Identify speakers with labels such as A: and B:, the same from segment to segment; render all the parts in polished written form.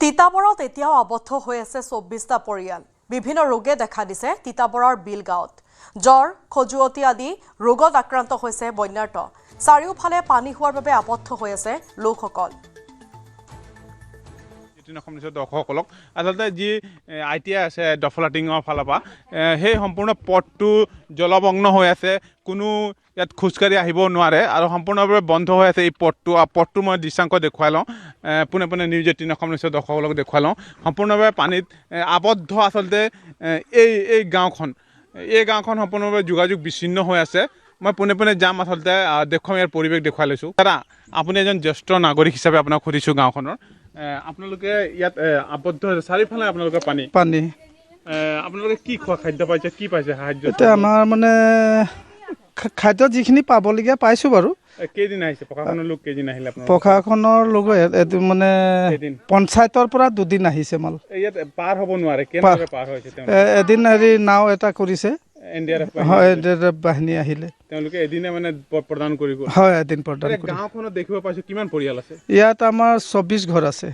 A: তিতাবৰত এতিয়াও আবদ্ধ হৈ আছে ২৪টা পৰিয়াল। বিভিন্ন ৰোগে দেখা দিছে তিতাবৰৰ বিল গাঁৱত। জ্বৰ, খজুৱতি আদি ৰোগত আক্ৰান্ত হৈছে বন্যাৰ্ত। চাৰিওফালে পানী হোৱাৰ বাবে আবদ্ধ হৈ আছে লোকসকল।
B: দৰ্শকসকলক আচলতে যি ITI আছে ডফলাটিঙৰ ফালৰ পৰা সেই সম্পূৰ্ণ পথটো জলমগ্ন হৈ আছে। কোনো ইয়াত খোজকাঢ়ি আহিব নোৱাৰে আৰু সম্পূৰ্ণভাৱে বন্ধ হৈ আছে এই পথটো মই দৃশ্যাংক দেখুৱাই লওঁ। পোনে পোনে নিউজ 18 অসম নিউজৰ দৰ্শকসকলক দেখুৱাই লওঁ। সম্পূৰ্ণভাৱে পানীত আবদ্ধ আচলতে এই গাঁওখন সম্পূৰ্ণভাৱে যোগাযোগ বিচ্ছিন্ন হৈ আছে। মই পোনে পোনে যাম আচলতে দেখুৱাম, ইয়াৰ পৰিৱেশ দেখুৱাই লৈছোঁ। দাদা, আপুনি এজন জ্যেষ্ঠ নাগৰিক হিচাপে আপোনাক সুধিছোঁ গাঁওখনৰ। আপোনালোকে ইয়াত আবদ্ধ হৈছে, চাৰিওফালে আপোনালোকে পানী আপোনালোকে কি খোৱা খাদ্য পাইছে, কি পাইছে সাহায্য?
C: এতিয়া আমাৰ মানে খাদ্য যিখিনি পাবলগীয়া পাইছোঁ বাৰু।
B: কেইদিন আহিছে প্ৰশাসনৰ লোক? কেইদিন আহিলে আপোনালোক?
C: প্ৰশাসনৰ লোক মানে পঞ্চায়তৰ পৰা 2 দিন আহিছে মাল।
B: ইয়াত পাৰ হ'ব নোৱাৰে, কেনেকৈ পাৰ হৈছে?
C: এদিন নাও এটা কৰিছে, NDRF বাহিনী আহিলে,
B: তেওঁলোকে এদিনে মানে প্ৰদান কৰিব।
C: হয়, এদিন প্ৰদান কৰিব।
B: গাঁওখনত দেখিব পাইছোঁ কিমান পৰিয়াল আছে?
C: ইয়াত আমাৰ 24 ঘৰ আছে।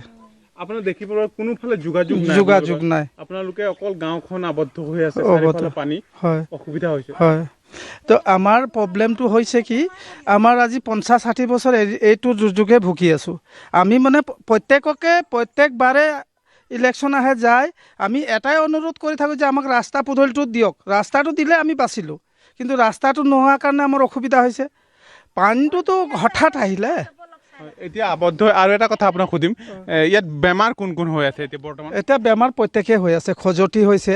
B: আপোনাৰ দেখিব কোনোফালে যোগাযোগ নাই। আপোনালোকে অকল গাঁওখন আবদ্ধ হৈ আছে, চাৰিওফালে পানী, হয়, অসুবিধা হৈছে। হয়,
C: তো আমাৰ প্ৰব্লেমটো হৈছে কি, আমাৰ আজি 50-60 বছৰ এইটো দুৰ্যোগে ভুগি আছোঁ। আমি মানে প্ৰত্যেকবাৰে ইলেকশ্যন আহে যায়, আমি এটাই অনুৰোধ কৰি থাকোঁ যে আমাক ৰাস্তা পদূলিটো দিয়ক। ৰাস্তাটো দিলে আমি বাচিলোঁ, কিন্তু ৰাস্তাটো নোহোৱাৰ কাৰণে আমাৰ অসুবিধা হৈছে। পানীটোতো হঠাৎ আহিলে।
B: এতিয়া আবদ্ধ। আৰু এটা কথা আপোনাক সুধিম, ইয়াত বেমাৰ কোন কোন হৈ আছে এতিয়া বৰ্তমান?
C: এতিয়া বেমাৰ প্ৰত্যেকেই হৈ আছে। খজুৱতি হৈছে,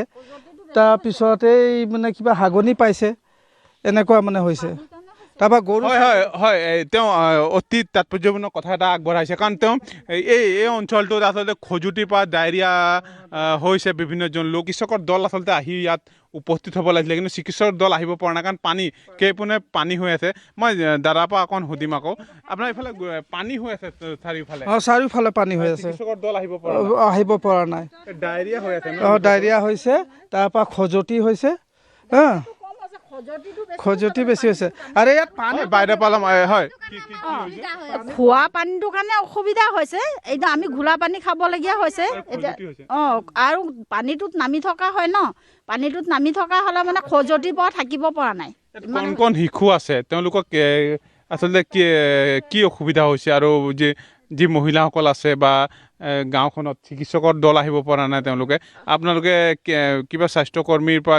C: তাৰপিছত এই মানে কিবা হাগনি পাইছে, এনেকুৱা মানে হৈছে। তাৰপৰা গৰু
B: হয় তেওঁ অতি তাৎপৰ্যপূৰ্ণ কথা এটা আগবঢ়াইছে, কাৰণ তেওঁ এই অঞ্চলটোত আচলতে খজুৱতিৰ পৰা ডায়েৰিয়া হৈছে। বিভিন্নজন লোক চিকিৎসকৰ দল আচলতে আহি ইয়াত উপস্থিত হ'ব লাগিছিলে, কিন্তু চিকিৎসকৰ দল আহিব পৰা নাই, কাৰণ কেইপোনে পানী হৈ আছে। মই দাদাৰ পৰা অকণ সুধিম আকৌ, আপোনাৰ এইফালে পানী হৈ আছে চাৰিওফালে?
C: চাৰিওফালে পানী হৈ আছে,
B: চিকিৎসকৰ দল আহিব
C: পৰা নাই।
B: ডায়েৰিয়া হৈ আছে।
C: ডায়েৰিয়া হৈছে, তাৰপৰা খজুৱতি হৈছে, খজুৱতি বেছি হৈছে। আৰু ইয়াত পানী
B: বাইদেউ পালম হয়,
D: খোৱা পানীটোৰ কাৰণে অসুবিধা হৈছে। এতিয়া আমি ঘোলা পানী খাবলগীয়া হৈছে এতিয়া। আৰু পানীটোত নামি থকা হয় ন, পানীটোত নামি থকা হ'লে মানে খজুৱতিৰ পৰা থাকিব পৰা নাই।
B: কোন শিশু আছে, তেওঁলোকক আচলতে কি অসুবিধা হৈছে? আৰু যি মহিলাসকল আছে বা গাঁওখনত চিকিৎসকৰ দল আহিব পৰা নাই তেওঁলোকে, আপোনালোকে কিবা স্বাস্থ্যকৰ্মীৰ পৰা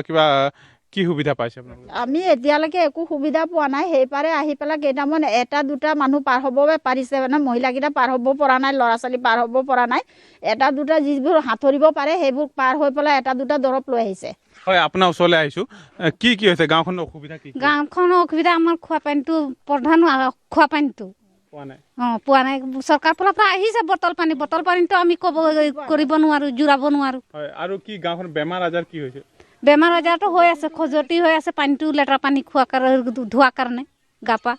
B: কি সুবিধা পাইছে আপোনালোকে?
D: আমি এতিয়ালৈকে একো সুবিধা পোৱা নাই। সেইপাৰে আহি পেলাই কেইটামান 1-2 মানুহ পাৰ হ'ব পাৰিছে, মানে মহিলাকেইটা পাৰ হ'ব পৰা নাই, ল'ৰা ছোৱালী পাৰ হ'ব পৰা নাই। 1-2 যিবোৰ সাঁতুৰিব পাৰে সেইবোৰ পাৰ হৈ পেলাই 1-2 দৰৱ লৈ আহিছে।
B: হয়, আপোনাৰ ওচৰলৈ আহিছোঁ। কি হৈছে গাঁওখনৰ অসুবিধা?
E: গাঁওখনৰ অসুবিধা আমাৰ খোৱা পানীটো প্ৰধান, খোৱা পানীটো পোৱা নাই। চৰকাৰ ফালৰ পৰা আহিছে বটল পানীটো আমি কৰিব নোৱাৰোঁ, জোৰাব নোৱাৰোঁ।
B: হয়, আৰু কি গাঁওখনত বেমাৰ আজাৰ কি হৈছে?
E: বেমাৰ আজাৰটো হৈ আছে, খজুৱতি হৈ আছে, পানীটো লেতেৰা পানী ধোৱাৰ কাৰণে গা পা।